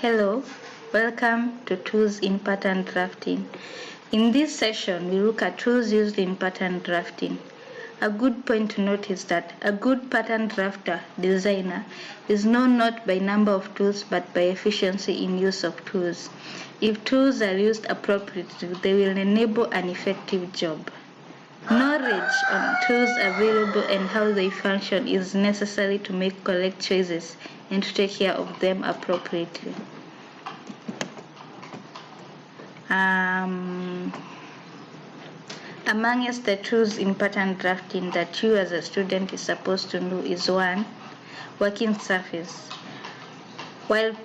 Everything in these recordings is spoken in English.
Hello, welcome to Tools in Pattern Drafting. In this session, we look at tools used in pattern drafting. A good point to note is that a good pattern drafter designer is known not by number of tools but by efficiency in use of tools. If tools are used appropriately, they will enable an effective job. Knowledge on tools available and how they function is necessary to make correct choices and to take care of them appropriately. Amongst the tools in pattern drafting that you as a student is supposed to know is 1. Working surface. While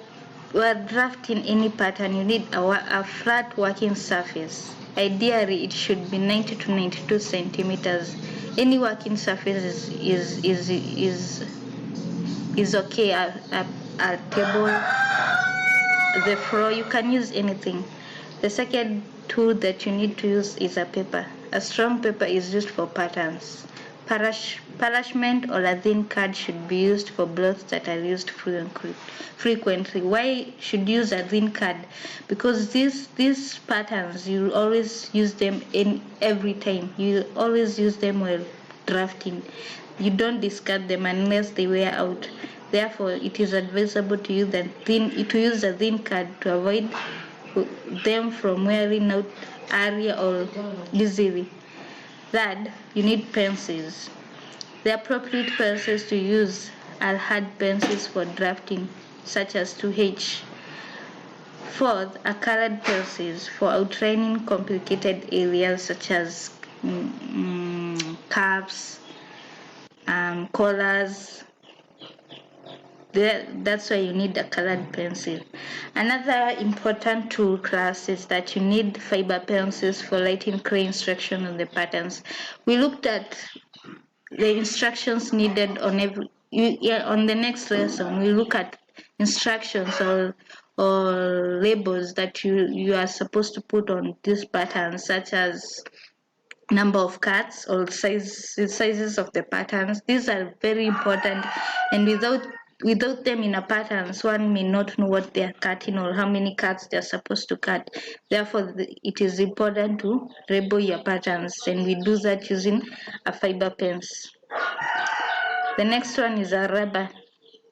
drafting any pattern, you need a flat working surface. Ideally, it should be 90 to 92 centimeters. Any working surface is okay. A table, the floor, you can use anything. The second tool that you need to use is a paper. A strong paper is used for patterns. Parchment or a thin card should be used for blocks that are used frequently. Why should you use a thin card? Because these patterns, you always use them in every time. You always use them while drafting. You don't discard them unless they wear out. Therefore, it is advisable to use a thin card to avoid them from wearing out earlier or easily. Third, you need pencils. The appropriate pencils to use are hard pencils for drafting, such as 2H. Fourth, are colored pencils for outlining complicated areas such as curves, colors. That's why you need a colored pencil. Another important tool class is that you need fiber pencils for writing clear instruction on the patterns. We looked at the instructions needed on the next lesson. We look at instructions or labels that you are supposed to put on these patterns, such as number of cards or sizes of the patterns. These are very important, and without them in a patterns, one may not know what they are cutting or how many cards they are supposed to cut. Therefore, it is important to label your patterns, and we do that using a fiber pens. The next one is a rubber.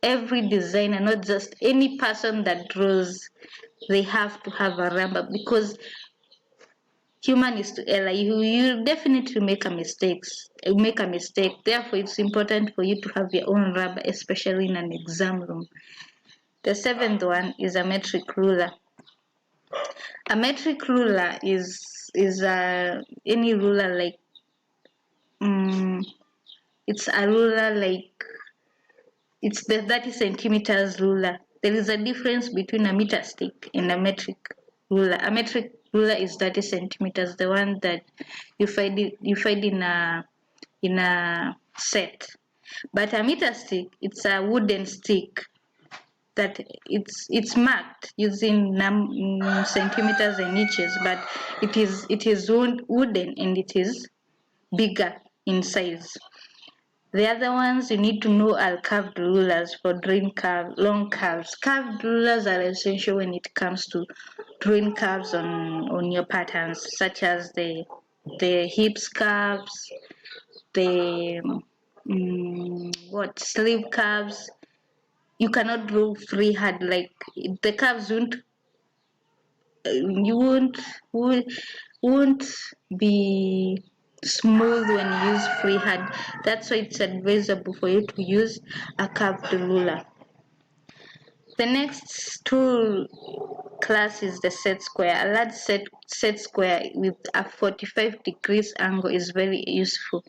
Every designer, not just any person that draws, they have to have a rubber, because human is to error. You definitely make a mistake. Therefore, it's important for you to have your own rubber, especially in an exam room. The seventh one is a metric ruler. A metric ruler is any ruler, like it's a ruler like it's the 30 centimeters ruler. There is a difference between a meter stick and a metric ruler. A metric ruler is 30 centimeters, the one that you find in a set. But a meter stick, it's a wooden stick that it's marked using centimeters and inches, but it is wooden and it is bigger in size. The other ones you need to know are curved rulers for drawing long curves. Curved rulers are essential when it comes to drawing curves on your patterns, such as the hips curves, the sleeve curves. You cannot draw freehand, like the curves won't be smooth when you use freehand. That's why it's advisable for you to use a curved ruler. The next tool class is the set square. A large set square with a 45 degrees angle is very useful.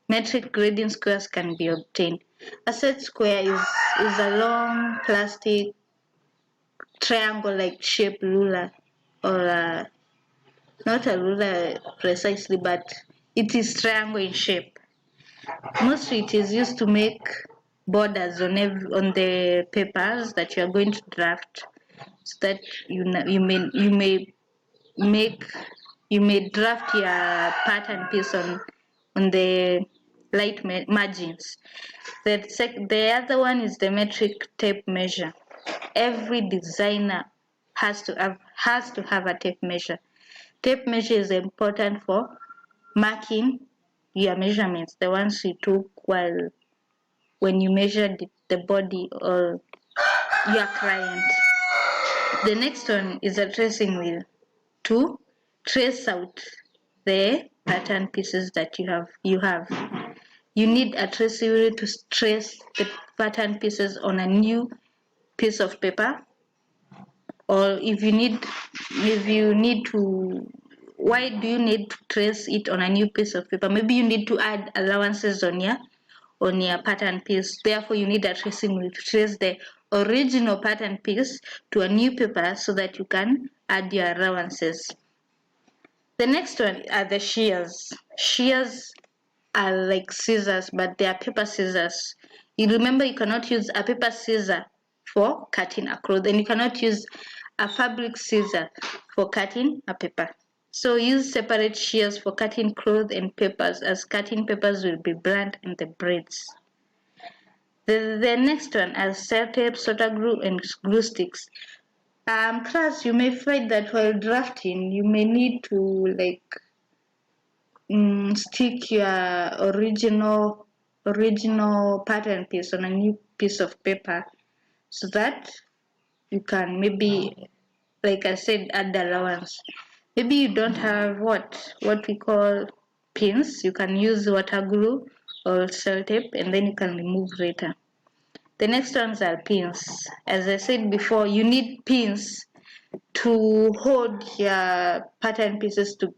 Metric grading squares can be obtained. A set square is a long plastic triangle-like shaped ruler, or not a ruler precisely, but it is triangle in shape. Mostly it is used to make borders on the papers that you are going to draft, so that you may draft your pattern piece on the light margins. The other one is the metric tape measure. every designer has to have a tape measure. Tape measure is important for marking your measurements, the ones you took when you measured the body or your client. The next one is a tracing wheel to trace out the pattern pieces that you have. You need a tracing wheel to trace the pattern pieces on a new piece of paper, or if you need to, why do you need to trace it on a new piece of paper? Maybe you need to add allowances on your pattern piece. Therefore, you need a tracing wheel to trace the original pattern piece to a new paper so that you can add your allowances. The next one are the shears. Shears are like scissors, but they are paper scissors. You remember, you cannot use a paper scissor for cutting a cloth, and you cannot use a fabric scissor for cutting a paper. So use separate shears for cutting cloth and papers, as cutting papers will be blunt in the braids. The next one are sellotape, solder glue, and glue sticks. Class, you may find that while drafting, you may need to stick your original pattern piece on a new piece of paper, so that you can maybe, like I said, add allowance. Maybe you don't have what we call pins. You can use water glue or sellotape, and then you can remove later. The next ones are pins. As I said before, you need pins to hold your pattern pieces to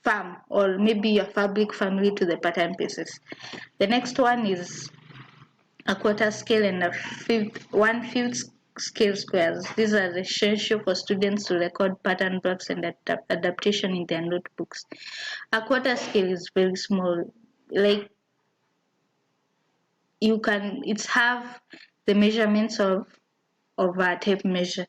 firm, or maybe your fabric firmly to the pattern pieces. The next one is a quarter scale and a 1/5 scale squares. These are essential for students to record pattern blocks and adaptation in their notebooks. A quarter scale is very small, like it's have the measurements of a tape measure.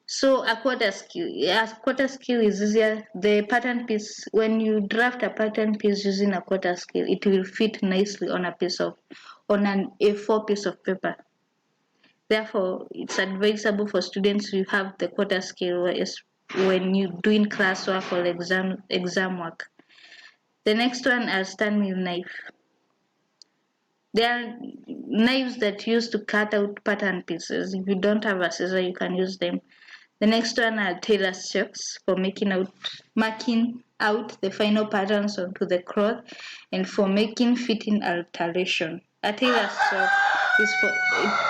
So a quarter scale is easier. The pattern piece, when you draft a pattern piece using a quarter scale, it will fit nicely on an A4 piece of paper. Therefore, it's advisable for students to have the quarter scale when you're doing classwork or exam work. The next one is Stanley knife. There are knives that use to cut out pattern pieces. If you don't have a scissor, you can use them. The next one are tailor's chalks for marking out the final patterns onto the cloth, and for making fitting alteration. A tailor's chalk is for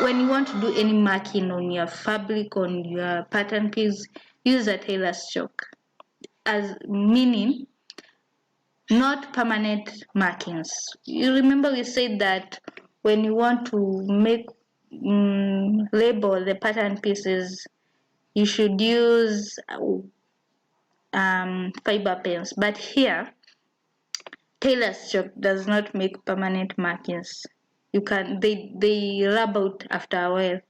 when you want to do any marking on your fabric, on your pattern piece, use a tailor's chalk, as meaning not permanent markings. You remember we said that when you want to label the pattern pieces, you should use fiber pens. But here, tailor's chalk does not make permanent markings. They rub out after a while.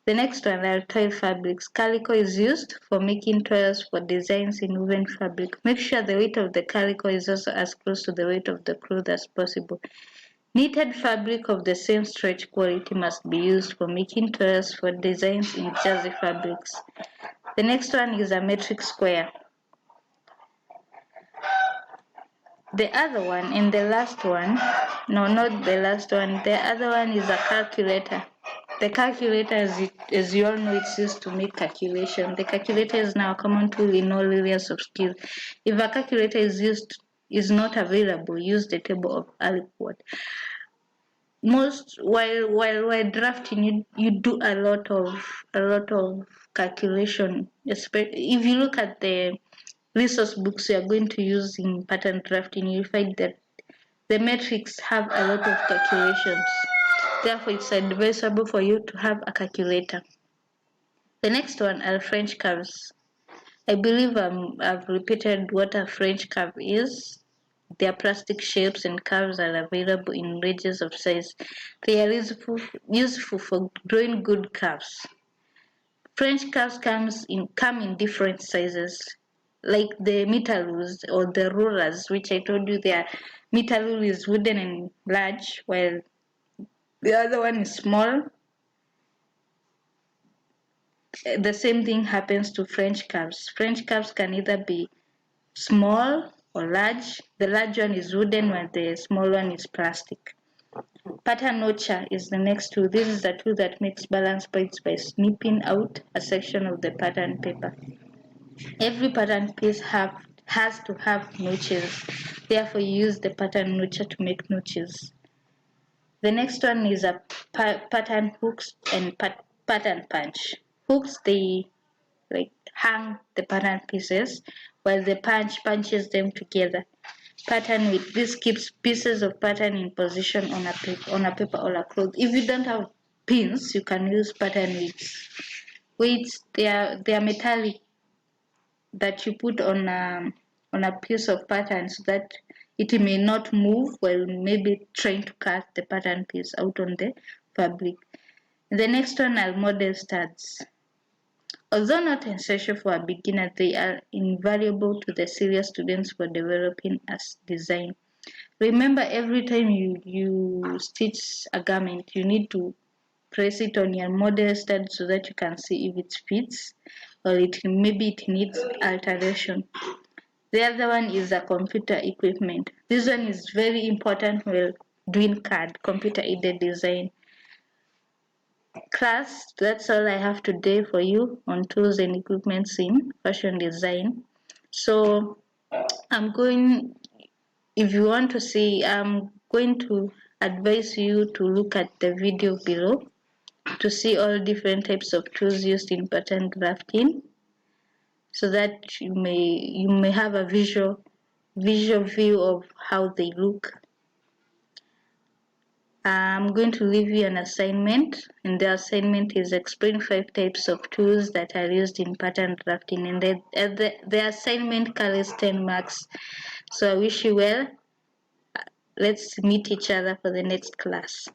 The next one are toile fabrics. Calico is used for making toiles for designs in woven fabric. Make sure the weight of the calico is also as close to the weight of the cloth as possible. Knitted fabric of the same stretch quality must be used for making toiles for designs in jersey fabrics. The next one is a metric square. The other one and the last one, no, not the last one, the other one is a calculator. The calculator, as you all know, it's used to make calculation. The calculator is now a common tool in all areas of skill. If a calculator is not available, use the table of aliquot. While drafting, you do a lot of calculation. If you look at the resource books you are going to use in pattern drafting, you'll find that the metrics have a lot of calculations. Therefore, it's advisable for you to have a calculator. The next one are French curves. I believe I've repeated what a French curve is. Their plastic shapes and curves are available in ranges of size. They are useful for drawing good curves. French curves come in different sizes, like the meter rules or the rulers, which I told you their meter rule is wooden and large, while the other one is small. the same thing happens to French curves. French curves can either be small or large. The large one is wooden, while the small one is plastic. Pattern notcher is the next tool. This is the tool that makes balance points by snipping out a section of the pattern paper. Every pattern piece has to have notches. Therefore, you use the pattern notcher to make notches. The next one is a pattern hooks and pattern punch. Hooks, they like hang the pattern pieces, while the punch punches them together. Pattern width, this keeps pieces of pattern in position on a paper or a cloth. If you don't have pins, you can use pattern weights. Weights, they are metallic that you put on a piece of pattern so that it may not move while maybe trying to cut the pattern piece out on the fabric. The next one are model studs. Although not essential for a beginner, they are invaluable to the serious students for developing a design. Remember, every time you stitch a garment, you need to press it on your model stud so that you can see if it fits or maybe it needs alteration. The other one is a computer equipment. This one is very important while doing CAD, computer aided design. Class, that's all I have today for you on tools and equipments in fashion design. So if you want to see, I'm going to advise you to look at the video below to see all different types of tools used in pattern drafting, so that you may have a visual view of how they look. I'm going to leave you an assignment, and the assignment is explain 5 types of tools that are used in pattern drafting, and the assignment carries 10 marks. So I wish you well. Let's meet each other for the next class.